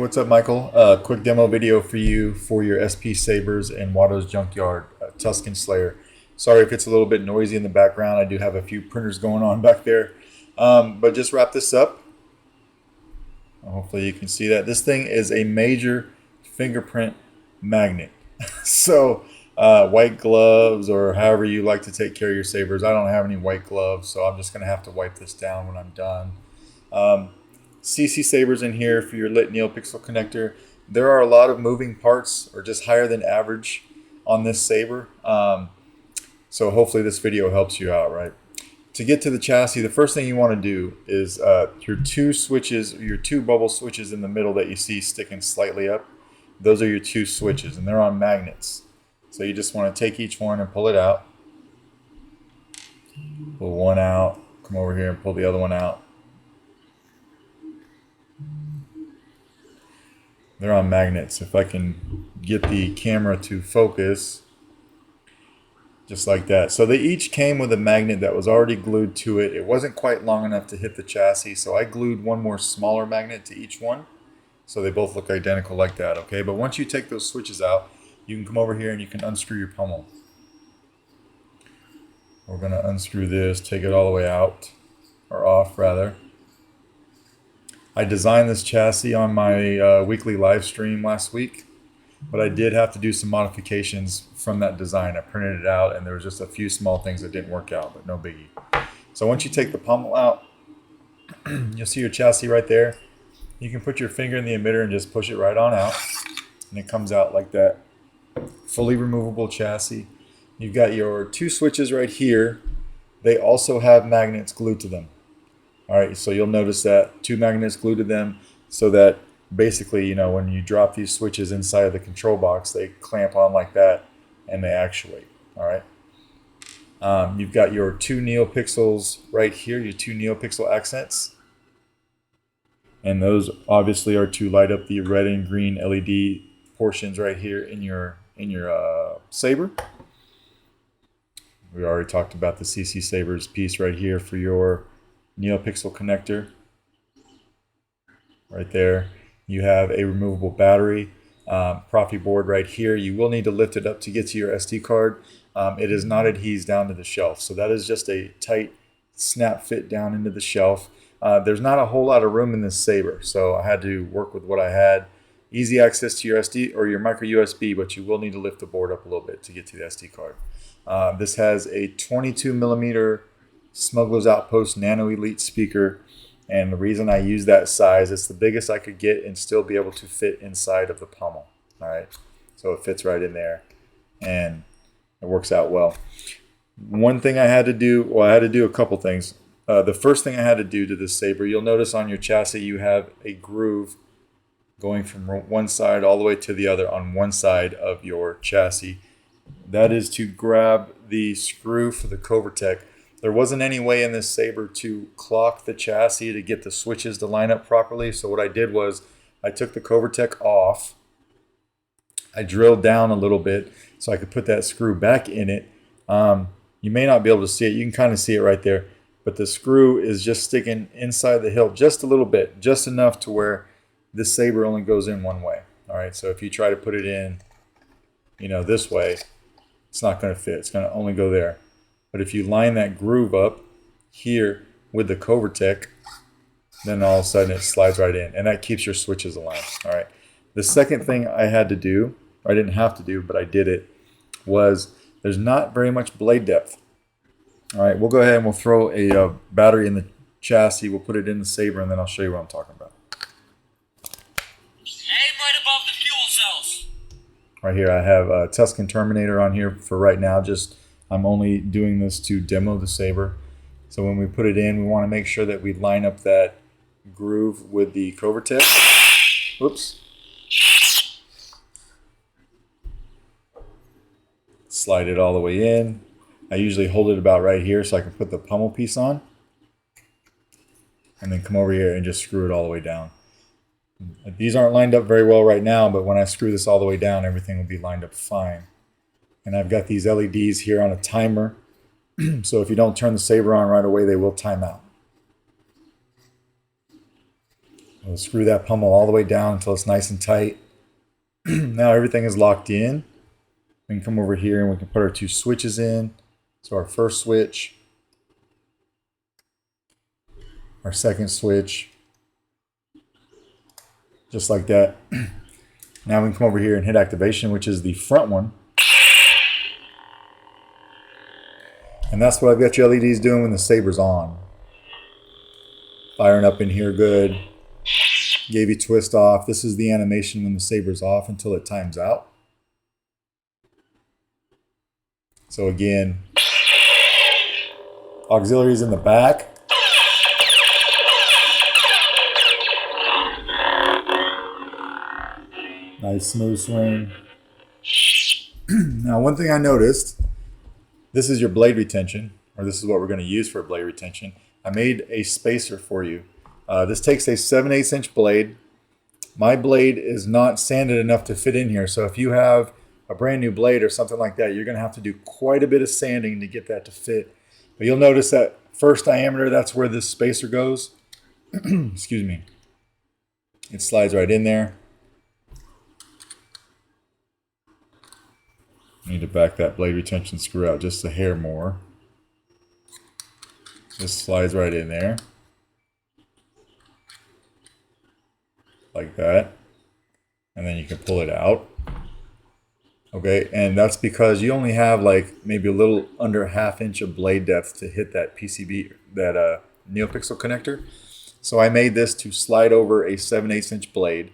What's up, Michael? Quick demo video for you for your SP Sabers and Watto's Junkyard Tusken Slayer. Sorry if it's a little bit noisy in the background. I do have a few printers going on back there. But just wrap this up. Hopefully you can see that. This thing is a major fingerprint magnet. So white gloves or however you like to take care of your sabers. I don't have any white gloves, so I'm just going to have to wipe this down when I'm done. CC sabers in here for your lit neopixel connector. There are a lot of moving parts, or just higher than average, on this saber. So hopefully this video helps you out, right? To get to the chassis, the first thing you want to do is your two switches, your two bubble switches in the middle that you see sticking slightly up. Those are your two switches, and they're on magnets. So you just want to take each one and pull it out. Pull one out, come over here and pull the other one out. They're on magnets. If I can get the camera to focus, just like that. So they each came with a magnet that was already glued to it. It wasn't quite long enough to hit the chassis, so I glued one more smaller magnet to each one. So they both look identical like that, okay? But once you take those switches out, you can come over here and you can unscrew your pummel. We're gonna unscrew this, take it all the way out, or off rather. I designed this chassis on my weekly live stream last week, but I did have to do some modifications from that design. I printed it out and there was just a few small things that didn't work out, but no biggie. So once you take the pummel out, you'll see your chassis right there. You can put your finger in the emitter and just push it right on out, and it comes out like that. Fully removable chassis. You've got your two switches right here. They also have magnets glued to them. All right, so you'll notice that two magnets glued to them, so that basically, you know, when you drop these switches inside of the control box, they clamp on like that and they actuate. All right. You've got your two neopixels right here, your two neopixel accents, and those obviously are to light up the red and green LED portions right here in your saber. We already talked about the CC Sabers piece right here for your neopixel connector. Right there. You have a removable battery, Proffie board right here. You will need to lift it up to get to your SD card. It is not adhesed down to the shelf, so that is just a tight snap fit down into the shelf. There's not a whole lot of room in this saber, so I had to work with what I had. Easy access to your SD or your micro USB, but you will need to lift the board up a little bit to get to the SD card. This has a 22mm Smuggler's Outpost Nano Elite speaker, and the reason I use that size, it's the biggest I could get and still be able to fit inside of the pummel. All right, so it fits right in there and it works out well. One thing I had to do, well, I had to do a couple things. The first thing I had to do to this saber, you'll notice on your chassis you have a groove going from one side all the way to the other on one side of your chassis. That is to grab the screw for the Covertech. There wasn't any way in this saber to clock the chassis to get the switches to line up properly. So what I did was I took the Covertech off. I drilled down a little bit so I could put that screw back in it. You may not be able to see it. You can kind of see it right there. But the screw is just sticking inside the hilt just a little bit, just enough to where this saber only goes in one way. All right, so if you try to put it in, you know, this way, it's not going to fit. It's going to only go there. But if you line that groove up here with the Covertech, then all of a sudden it slides right in, and that keeps your switches aligned. All right. The second thing I had to do, or I didn't have to do, but I did it, was there's not very much blade depth. All right, we'll go ahead and we'll throw a battery in the chassis. We'll put it in the saber, and then I'll show you what I'm talking about. Aim right above the fuel cells. Right here, I have a Tusken Terminator on here for right now. I'm only doing this to demo the saber. So when we put it in, we want to make sure that we line up that groove with the Covertech. Whoops. Slide it all the way in. I usually hold it about right here so I can put the pummel piece on. And then come over here and just screw it all the way down. These aren't lined up very well right now, but when I screw this all the way down, everything will be lined up fine. And I've got these LEDs here on a timer. So if you don't turn the saber on right away, they will time out. We'll screw that pommel all the way down until it's nice and tight. Now everything is locked in. We can come over here and we can put our 2 switches in. So our first switch, our second switch, just like that. Now we can come over here and hit activation, which is the front one. And that's what I've got your LEDs doing when the Saber's on. Firing up in here good. Gave you twist off. This is the animation when the Saber's off until it times out. So again, auxiliaries in the back. Nice smooth swing. Now one thing I noticed, this is your blade retention, or this is what we're going to use for blade retention. I made a spacer for you. This takes a 7/8 inch blade. My blade is not sanded enough to fit in here, so if you have a brand new blade or something like that, you're going to have to do quite a bit of sanding to get that to fit. But you'll notice that first diameter, that's where this spacer goes. Excuse me. It slides right in there. Need to back that blade retention screw out just a hair more. This slides right in there. Like that. And then you can pull it out. Okay, and that's because you only have like maybe a little under a ½ inch of blade depth to hit that PCB, that NeoPixel connector. So I made this to slide over a 7/8 inch blade,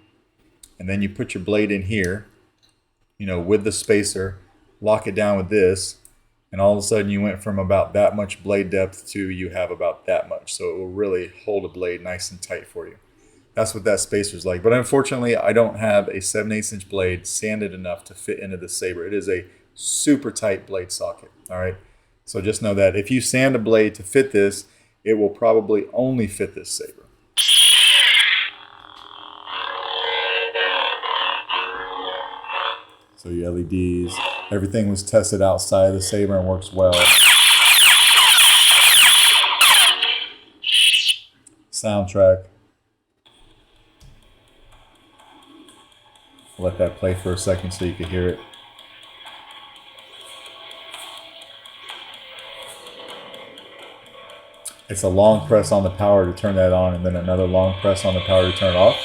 and then you put your blade in here, you know, with the spacer, lock it down with this, and all of a sudden you went from about that much blade depth to you have about that much. So it will really hold a blade nice and tight for you. That's what that spacer is like. But unfortunately, I don't have a 7/8 inch blade sanded enough to fit into the Saber. It is a super tight blade socket. All right. So just know that if you sand a blade to fit this, it will probably only fit this Saber. So your LEDs, everything was tested outside of the Saber and works well. Soundtrack. Let that play for a second so you can hear it. It's a long press on the power to turn that on, and then another long press on the power to turn it off.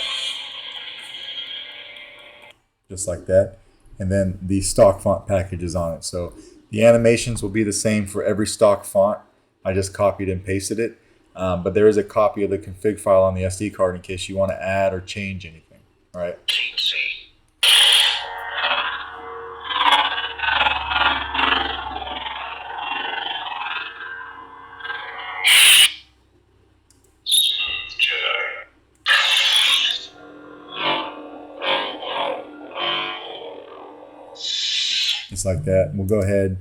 Just like that. And then the stock font package is on it. So the animations will be the same for every stock font. I just copied and pasted it. But there is a copy of the config file on the SD card in case you want to add or change anything. All right. Just like that. We'll go ahead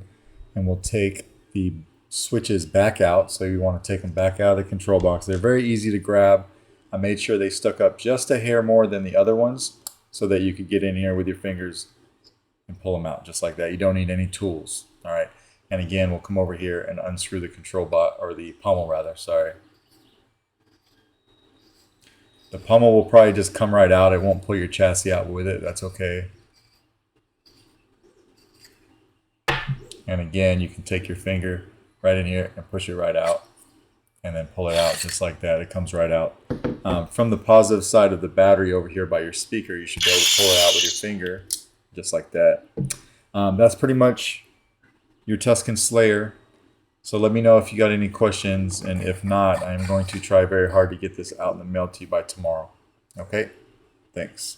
and we'll take the switches back out. So you want to take them back out of the control box. They're very easy to grab. I made sure they stuck up just a hair more than the other ones so that you could get in here with your fingers and pull them out just like that. You don't need any tools. All right. And again, we'll come over here and unscrew the control box, or the pommel rather, sorry. The pommel will probably just come right out. It won't pull your chassis out with it. That's okay. And again, you can take your finger right in here and push it right out and then pull it out just like that. It comes right out. From the positive side of the battery over here by your speaker, you should be able to pull it out with your finger just like that. That's pretty much your Tusken Slayer. So let me know if you got any questions, and if not, I'm going to try very hard to get this out in the mail to you by tomorrow. Okay? Thanks.